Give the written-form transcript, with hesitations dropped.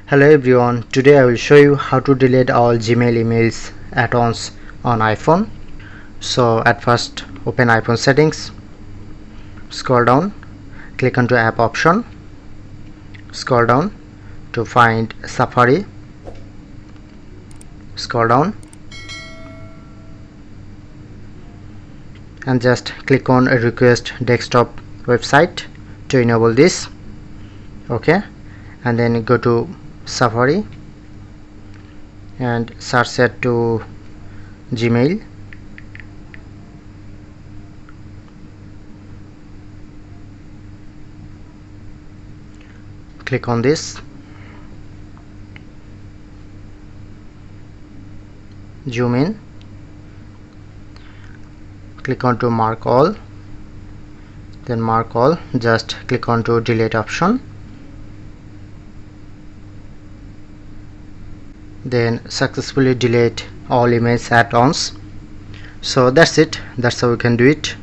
Hello everyone, today I will show you how to delete all Gmail emails at once on iPhone. So at first open iPhone settings, scroll down, click onto app option, scroll down to find Safari, scroll down and just click on request desktop website to enable this. Okay, and then go to Safari and search set to Gmail. Click on this, zoom in, click on to mark all, then mark all, just click on to delete option, then successfully delete all emails at once. So that's it, that's how we can do it.